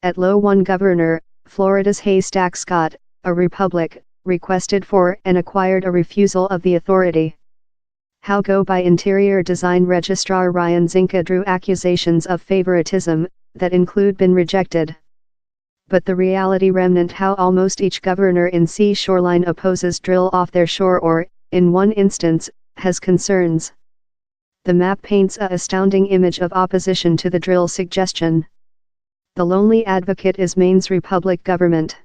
At low 1 Governor, Florida's Haystack Scott, a Republic, requested for and acquired a refusal of the authority. How go by Interior Design Registrar Ryan Zinka drew accusations of favoritism, that include been rejected. But the reality remnant how almost each governor in Shoreline opposes drill off their shore or, in one instance, has concerns. The map paints a astounding image of opposition to the drill suggestion. The lonely advocate is Maine's Republic government.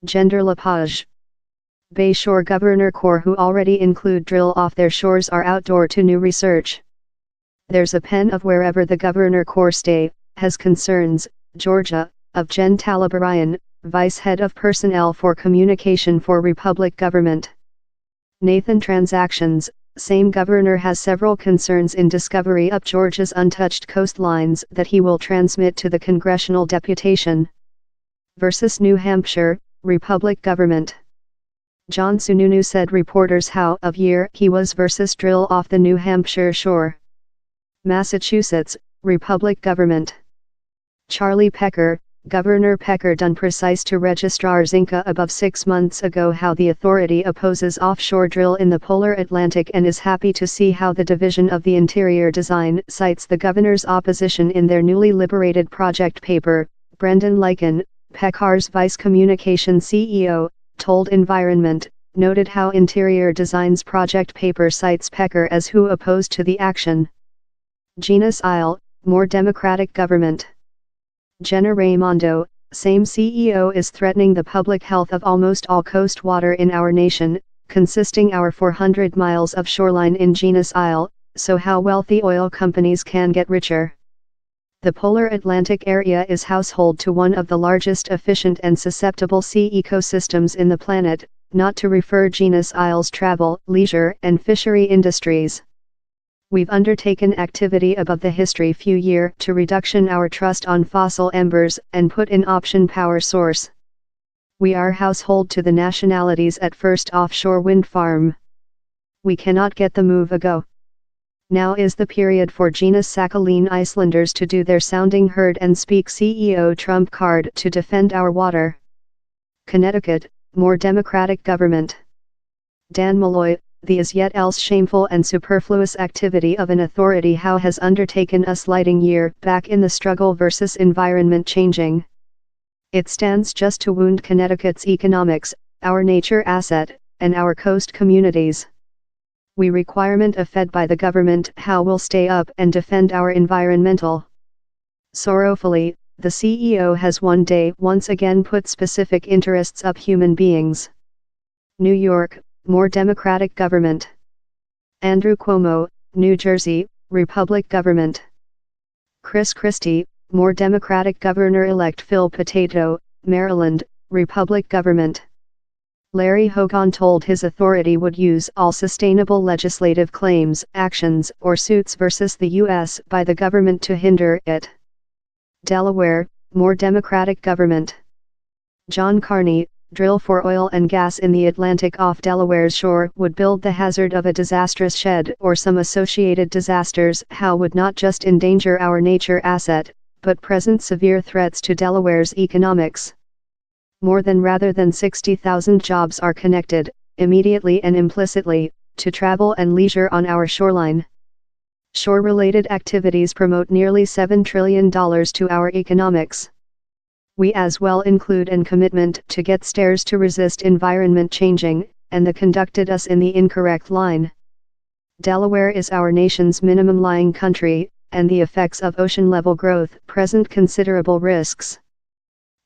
Gender Lepage. Bay Shore Governor Corps who already include drill off their shores are outdoor to new research. There's a pen of wherever the Governor Corps stay, has concerns. Georgia, of Jen Talabarian, Vice Head of Personnel for Communication for Republic Government. Nathan Transactions, same governor has several concerns in discovery up Georgia's untouched coastlines that he will transmit to the congressional deputation. Versus New Hampshire, Republic Government. John Sununu said reporters how of year he was versus drill off the New Hampshire shore. Massachusetts, Republic Government. Charlie Pecker, Governor Pecker done precise to Registrar Zinka above 6 months ago how the authority opposes offshore drill in the polar Atlantic and is happy to see how the Division of the Interior Design cites the governor's opposition in their newly liberated project paper. Brendan Lycan, Pecker's Vice Communication CEO, told Environment, noted how Interior Design's project paper cites Pecker as who opposed to the action. Genus Isle, more democratic government. Jenna Raimondo, same CEO is threatening the public health of almost all coast water in our nation, consisting our 400 miles of shoreline in Genus Isle, so how wealthy oil companies can get richer. The polar Atlantic area is household to one of the largest efficient and susceptible sea ecosystems in the planet, not to refer Genus Isle's travel, leisure and fishery industries. We've undertaken activity above the history few year to reduction our trust on fossil embers and put in option power source. We are household to the nationalities at first offshore wind farm. We cannot get the move ago. Now is the period for Genus Sakhalin Icelanders to do their sounding heard and speak CEO trump card to defend our water. Connecticut, more democratic government. Dan Malloy, the as yet else shameful and superfluous activity of an authority how has undertaken a sliding year back in the struggle versus environment changing. It stands just to wound Connecticut's economics, our nature asset, and our coast communities. We requirement of fed by the government how will stay up and defend our environmental. Sorrowfully, the CEO has one day once again put specific interests of human beings. New York, more democratic government. Andrew Cuomo, New Jersey, Republic government. Chris Christie, more democratic governor-elect. Phil Potato, Maryland, Republic government. Larry Hogan told his authority would use all sustainable legislative claims, actions, or suits versus the U.S. by the government to hinder it. Delaware, more democratic government. John Carney, drill for oil and gas in the Atlantic off Delaware's shore would build the hazard of a disastrous shed or some associated disasters how would not just endanger our nature asset, but present severe threats to Delaware's economics. More than rather than 60,000 jobs are connected, immediately and implicitly, to travel and leisure on our shoreline. Shore-related activities promote nearly $7 trillion to our economics. We as well include an commitment to get stairs to resist environment changing, and the conducted us in the incorrect line. Delaware is our nation's minimum lying country, and the effects of ocean level growth present considerable risks.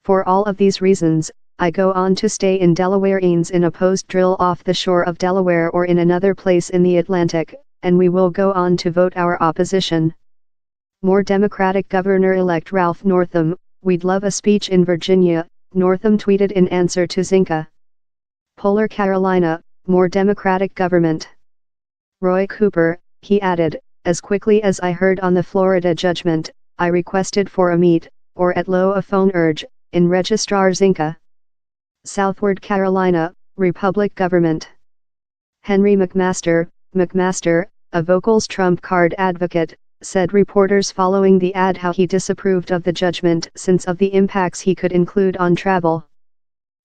For all of these reasons, I go on to stay in Delawareans in opposed drill off the shore of Delaware or in another place in the Atlantic, and we will go on to vote our opposition. More Democratic Governor-elect Ralph Northam, "We'd love a speech in Virginia," Northam tweeted in answer to Zinka. Polar Carolina, more Democratic government. Roy Cooper, he added, "As quickly as I heard on the Florida judgment, I requested for a meet, or at low a phone urge, in Registrar Zinka." Southward Carolina, Republic government. Henry McMaster, a vocals trump card advocate, said reporters following the ad how he disapproved of the judgment since of the impacts he could include on travel.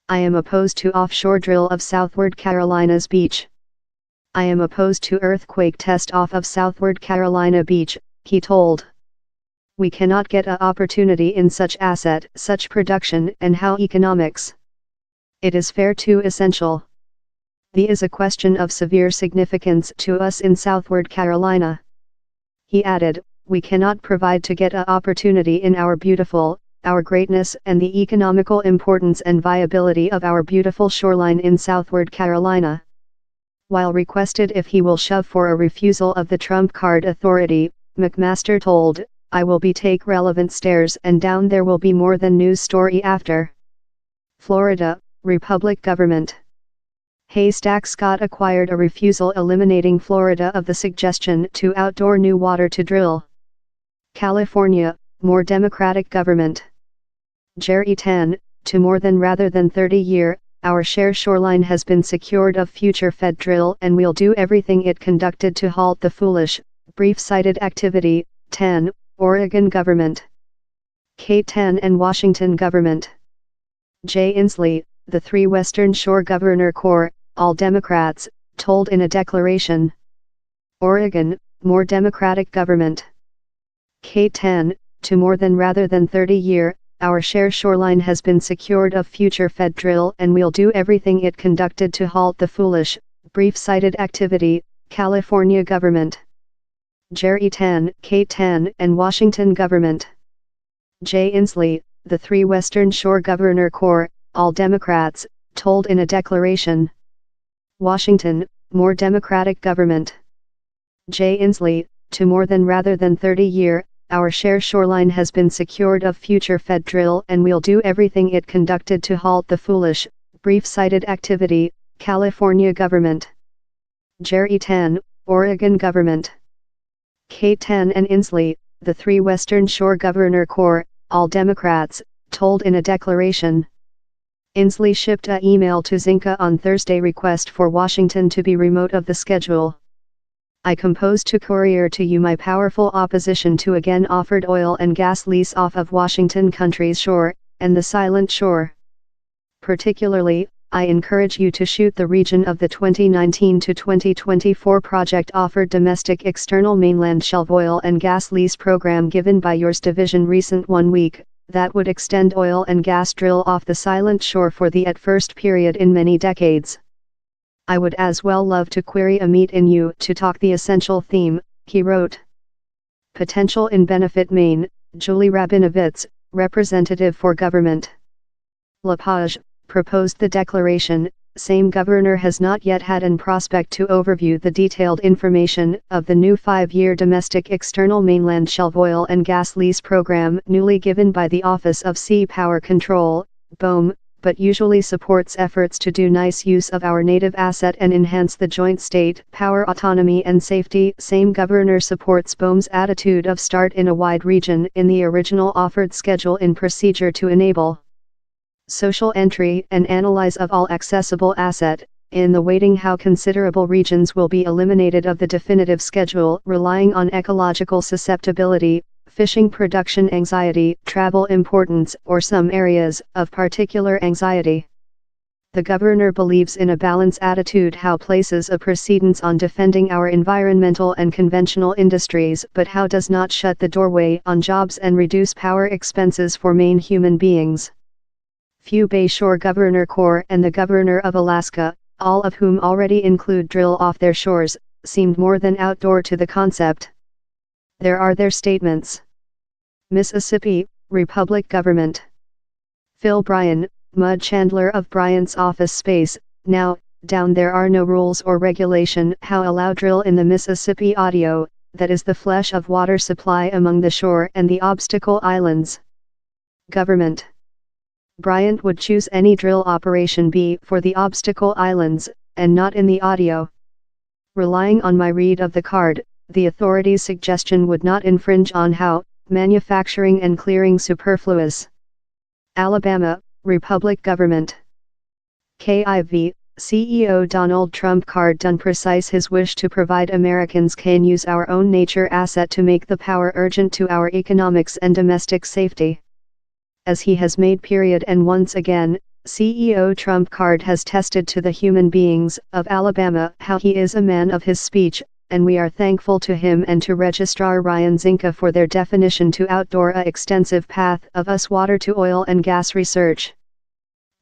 I am opposed to offshore drill of Southward Carolina's beach. I am opposed to earthquake test off of Southward Carolina beach, he told. We cannot get a opportunity in such asset, such production and how economics. It is fair to essential. The is a question of severe significance to us in Southward Carolina. He added, we cannot provide to get a opportunity in our beautiful, our greatness and the economical importance and viability of our beautiful shoreline in Southward Carolina. While requested if he will shove for a refusal of the Trump card authority, McMaster told, I will be take relevant stairs and down there will be more than news story after. Florida, Republic government. Haystack Scott acquired a refusal eliminating Florida of the suggestion to outdoor new water to drill. California, more Democratic government. Jerry 10, to more than rather than 30-year, our share shoreline has been secured of future Fed drill and we'll do everything it conducted to halt the foolish, brief-sighted activity. 10, Oregon government. K10 and Washington government. Jay Inslee, the 3 Western Shore Governor Corps, all Democrats, told in a declaration. Oregon, more Democratic government. K10, to more than rather than 30-year, our share shoreline has been secured of future Fed drill and we'll do everything it conducted to halt the foolish, brief-sighted activity. California government. Jerry 10, K10 and Washington government. Jay Inslee, the 3 Western Shore Governor Corps, all Democrats, told in a declaration. Washington, more Democratic government. Jay Inslee, to more than rather than 30-year, our share shoreline has been secured of future Fed drill and we'll do everything it conducted to halt the foolish, brief-sighted activity. California government. Jerry 10, Oregon government. K10 and Inslee, the 3 Western Shore Governor Corps, all Democrats, told in a declaration. Inslee shipped an email to Zinke on Thursday request for Washington to be remote of the schedule. I composed to courier to you my powerful opposition to again offered oil and gas lease off of Washington country's shore, and the silent shore. Particularly, I encourage you to shoot the region of the 2019 to 2024 project offered domestic external mainland shelf oil and gas lease program given by yours division recent 1 week, that would extend oil and gas drill off the silent shore for the at first period in many decades. I would as well love to query a meet in you to talk the essential theme, he wrote. Potential in benefit Maine, Julie Rabinowitz, representative for government. Lepage, proposed the declaration, same governor has not yet had an prospect to overview the detailed information of the new 5-year domestic external mainland shelf oil and gas lease program newly given by the Office of Sea Power Control, BOEM, but usually supports efforts to do nice use of our native asset and enhance the joint state power autonomy and safety. Same governor supports BOEM's attitude of start in a wide region in the original offered schedule in procedure to enable social entry and analyze of all accessible asset, in the waiting how considerable regions will be eliminated of the definitive schedule relying on ecological susceptibility, fishing production anxiety, travel importance or some areas of particular anxiety. The governor believes in a balanced attitude how places a precedence on defending our environmental and conventional industries but how does not shut the doorway on jobs and reduce power expenses for Maine human beings. Few Bay Shore Governor Corps and the Governor of Alaska, all of whom already include drill off their shores, seemed more than outdoor to the concept. There are their statements. Mississippi, Republic government. Phil Bryan, Mud Chandler of Bryant's Office Space, now, down there are no rules or regulation how allow drill in the Mississippi audio, that is the flesh of water supply among the shore and the obstacle islands. Government. Bryant would choose any drill operation be for the obstacle islands, and not in the audio. Relying on my read of the card, the authority's suggestion would not infringe on how, manufacturing and clearing superfluous. Alabama, Republic government. KIV, CEO Donald Trump card done precise his wish to provide Americans can use our own nature asset to make the power urgent to our economics and domestic safety. As he has made period and once again, CEO Trump card has tested to the human beings of Alabama how he is a man of his speech, and we are thankful to him and to Registrar Ryan Zinke for their definition to outdoor a extensive path of us water to oil and gas research.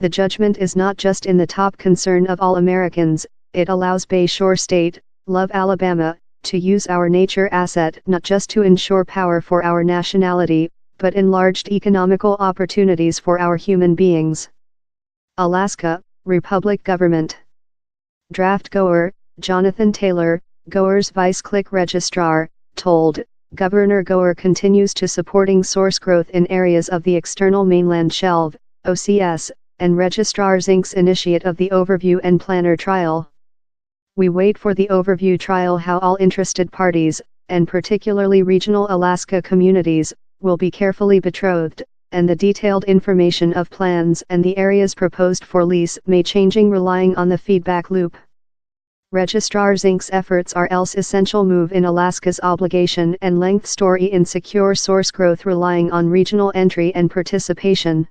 The judgment is not just in the top concern of all Americans, it allows Bay Shore State, love Alabama, to use our nature asset not just to ensure power for our nationality, but enlarged economical opportunities for our human beings. Alaska, Republic Government. Draft Goer, Jonathan Taylor, Goer's vice-click registrar, told, Governor Goer continues to supporting source growth in areas of the external mainland shelf, OCS, and Registrar Zinke's initiate of the Overview and Planner trial. We wait for the Overview trial how all interested parties, and particularly regional Alaska communities, will be carefully betrothed, and the detailed information of plans and the areas proposed for lease may changing relying on the feedback loop. Registrar Zinke's efforts are else essential move in Alaska's obligation and length story in secure source growth relying on regional entry and participation.